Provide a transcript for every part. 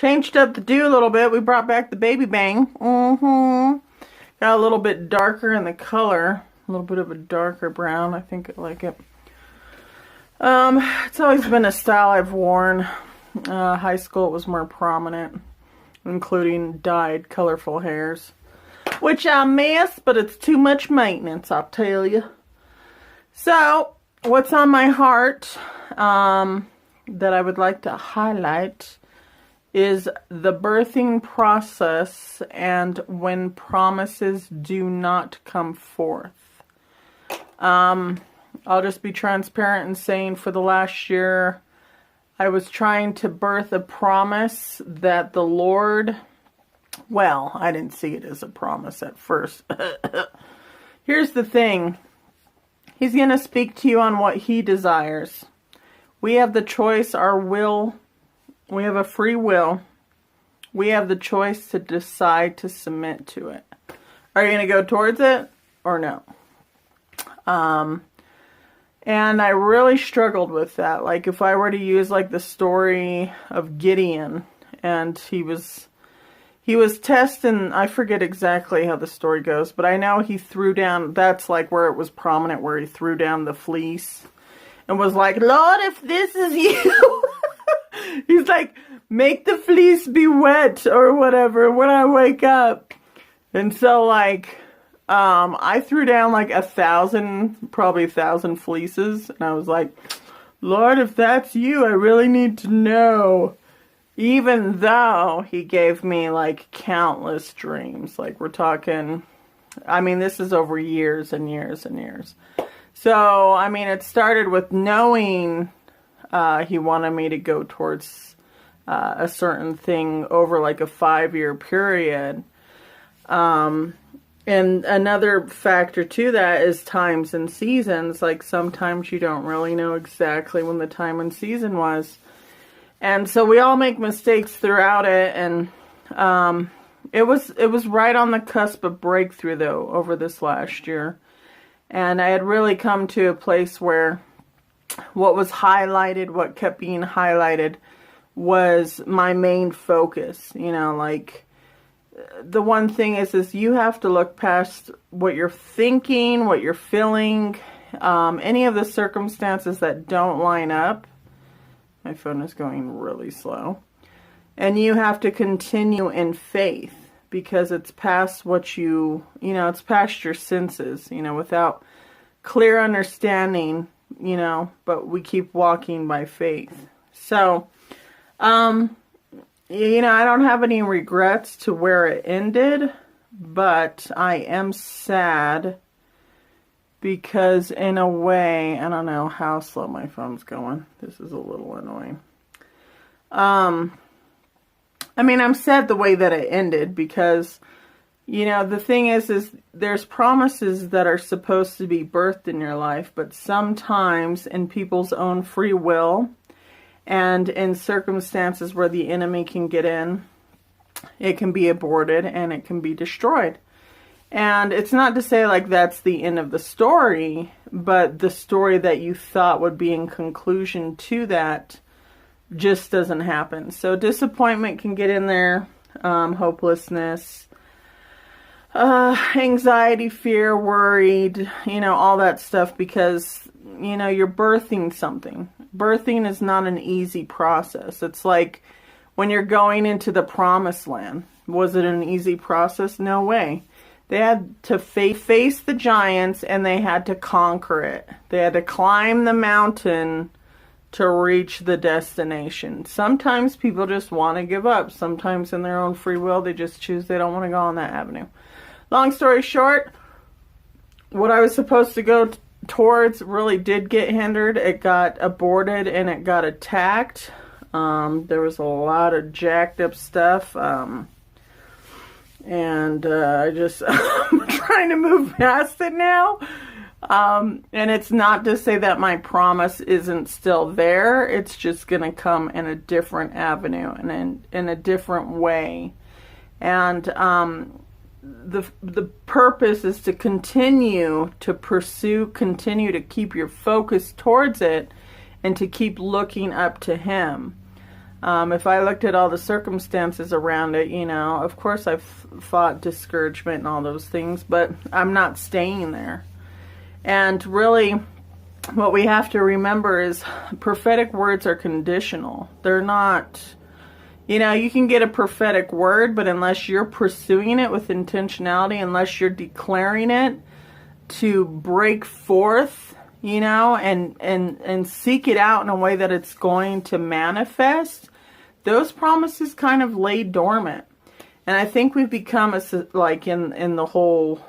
changed up the do a little bit. We brought back the baby bang. Got a little bit darker in the color. A little bit of a darker brown. I think I like it. It's always been a style I've worn. High school it was more prominent, including dyed colorful hairs, which I miss, but it's too much maintenance, I'll tell you. So, what's on my heart that I would like to highlight is the birthing process and when promises do not come forth. I'll just be transparent in saying for the last year, I was trying to birth a promise that the Lord, well, I didn't see it as a promise at first. Here's the thing. He's going to speak to you on what He desires. We have the choice, our will. We have a free will. We have the choice to decide to submit to it. Are you going to go towards it or no? And I really struggled with that. Like if I were to use like the story of Gideon, and he was testing, I forget exactly how the story goes, but I know he threw down, that's like where it was prominent, where he threw down the fleece and was like, Lord, if this is you, he's like, make the fleece be wet or whatever when I wake up. And so like, I threw down like 1,000, probably 1,000 fleeces. And I was like, Lord, if that's you, I really need to know. Even though He gave me like countless dreams. Like we're talking, I mean, this is over years and years and years. So, I mean, it started with knowing He wanted me to go towards a certain thing over like a 5-year period. And another factor to that is times and seasons. Like sometimes you don't really know exactly when the time and season was. And so we all make mistakes throughout it. And it was right on the cusp of breakthrough though over this last year. And I had really come to a place where what was highlighted, what kept being highlighted was my main focus. You know, like the one thing is you have to look past what you're thinking, what you're feeling, any of the circumstances that don't line up. My phone is going really slow. And you have to continue in faith because it's past what it's past your senses, without clear understanding, but we keep walking by faith. So, I don't have any regrets to where it ended, but I am sad because in a way, I don't know how slow my phone's going. This is a little annoying. I'm sad the way that it ended because, the thing is there's promises that are supposed to be birthed in your life, but sometimes in people's own free will, and in circumstances where the enemy can get in, it can be aborted and it can be destroyed. And it's not to say like that's the end of the story, but the story that you thought would be in conclusion to that just doesn't happen. So disappointment can get in there, hopelessness, anxiety, fear, worried, all that stuff because, you're birthing something. Birthing is not an easy process. It's like when you're going into the promised land. Was it an easy process? No way. They had to face the giants and they had to conquer it. They had to climb the mountain to reach the destination. Sometimes people just want to give up. Sometimes in their own free will, they just choose they don't want to go on that avenue. Long story short, what I was supposed to go towards really did get hindered. It got aborted and it got attacked. There was a lot of jacked up stuff. I'm trying to move past it now. And it's not to say that my promise isn't still there. It's just going to come in a different avenue and in a different way. And the purpose is to continue to pursue, continue to keep your focus towards it, and to keep looking up to Him. If I looked at all the circumstances around it, of course I've fought discouragement and all those things, but I'm not staying there. And really, what we have to remember is prophetic words are conditional. They're not, you can get a prophetic word, but unless you're pursuing it with intentionality, unless you're declaring it to break forth, and seek it out in a way that it's going to manifest, those promises kind of lay dormant. And I think we've become in the whole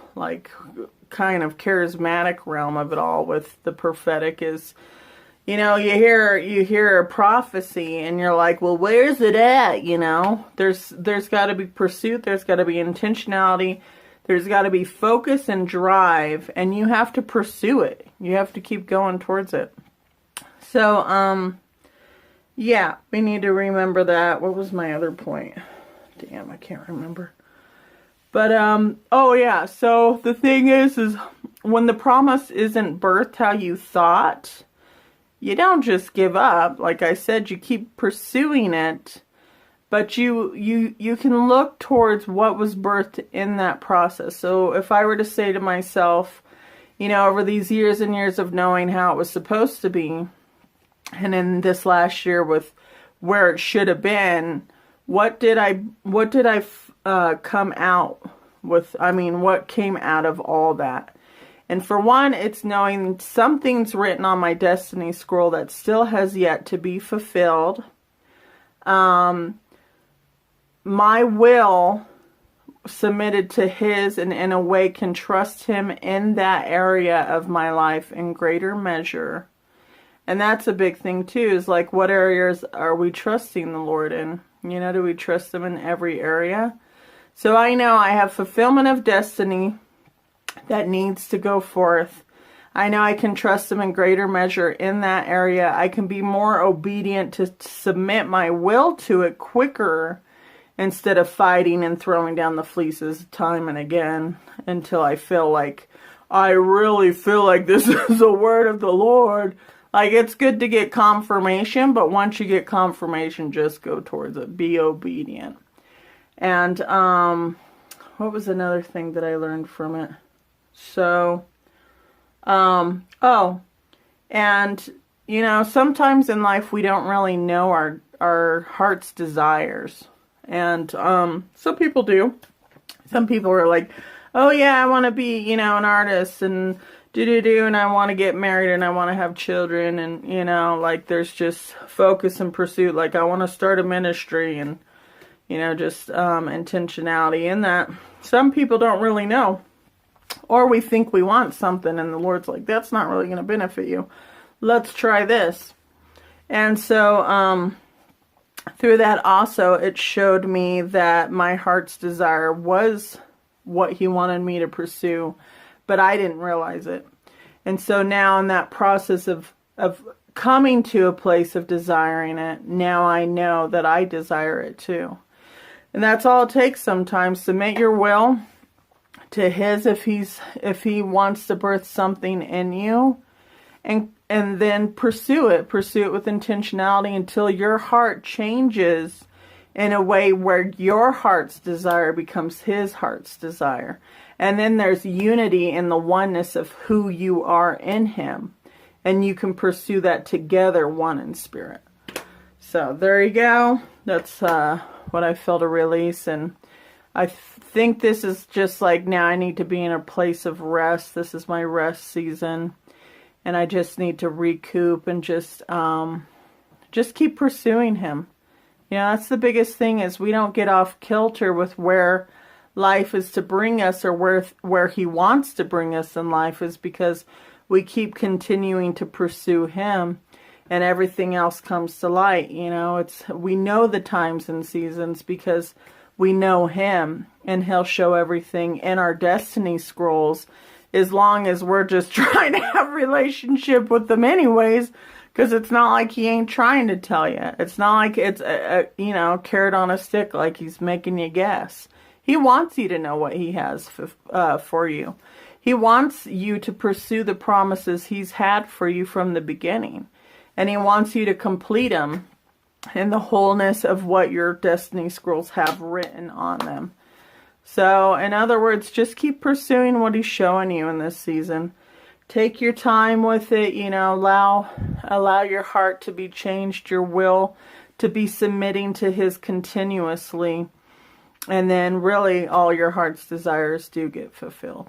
kind of charismatic realm of it all with the prophetic is, you hear a prophecy and you're like, well, where's it at? There's got to be pursuit, there's got to be intentionality, there's got to be focus and drive, and you have to pursue it. You have to keep going towards it. So, yeah, we need to remember that. What was my other point? Damn, I can't remember. But, oh yeah, so the thing is when the promise isn't birthed how you thought, you don't just give up. Like I said, you keep pursuing it, but you can look towards what was birthed in that process. So if I were to say to myself, over these years and years of knowing how it was supposed to be, and in this last year with where it should have been, what did I come out with? I mean, what came out of all that? And for one, it's knowing something's written on my destiny scroll that still has yet to be fulfilled. My will submitted to His, and in a way can trust Him in that area of my life in greater measure. And that's a big thing too, is like, what areas are we trusting the Lord in? Do we trust Him in every area? So I know I have fulfillment of destiny that needs to go forth. I know I can trust Him in greater measure in that area. I can be more obedient to submit my will to it quicker instead of fighting and throwing down the fleeces time and again until I feel like, I really feel like this is a word of the Lord. Like, it's good to get confirmation, but once you get confirmation, just go towards it. Be obedient. And, what was another thing that I learned from it? So, and, sometimes in life we don't really know our heart's desires. And, some people do. Some people are like, oh yeah, I want to be, an artist and and I want to get married and I want to have children, and there's just focus and pursuit. Like, I want to start a ministry, and just intentionality in that. Some people don't really know, or we think we want something and the Lord's like, that's not really going to benefit you, let's try this. And so through that also, it showed me that my heart's desire was what He wanted me to pursue, but I didn't realize it. And so now in that process of coming to a place of desiring it, now I know that I desire it too. And that's all it takes sometimes. Submit your will to His if He wants to birth something in you, and then pursue it with intentionality until your heart changes in a way where your heart's desire becomes His heart's desire. And then there's unity in the oneness of who you are in Him. And you can pursue that together, one in spirit. So there you go. That's what I feel to release. And I think this is just like, now I need to be in a place of rest. This is my rest season. And I just need to recoup and just keep pursuing Him. That's the biggest thing, is we don't get off kilter with where life is to bring us, or where He wants to bring us in life, is because we keep continuing to pursue Him, and everything else comes to light. We know the times and seasons because we know Him, and He'll show everything in our destiny scrolls, as long as we're just trying to have a relationship with them anyways. Because it's not like He ain't trying to tell you. It's not like it's a carrot on a stick, like He's making you guess. He wants you to know what He has for you. He wants you to pursue the promises He's had for you from the beginning. And He wants you to complete them and the wholeness of what your destiny scrolls have written on them. So, in other words, just keep pursuing what he's showing you in this season. Take your time with it, you know, allow your heart to be changed, your will to be submitting to his continuously. And then really all your heart's desires do get fulfilled.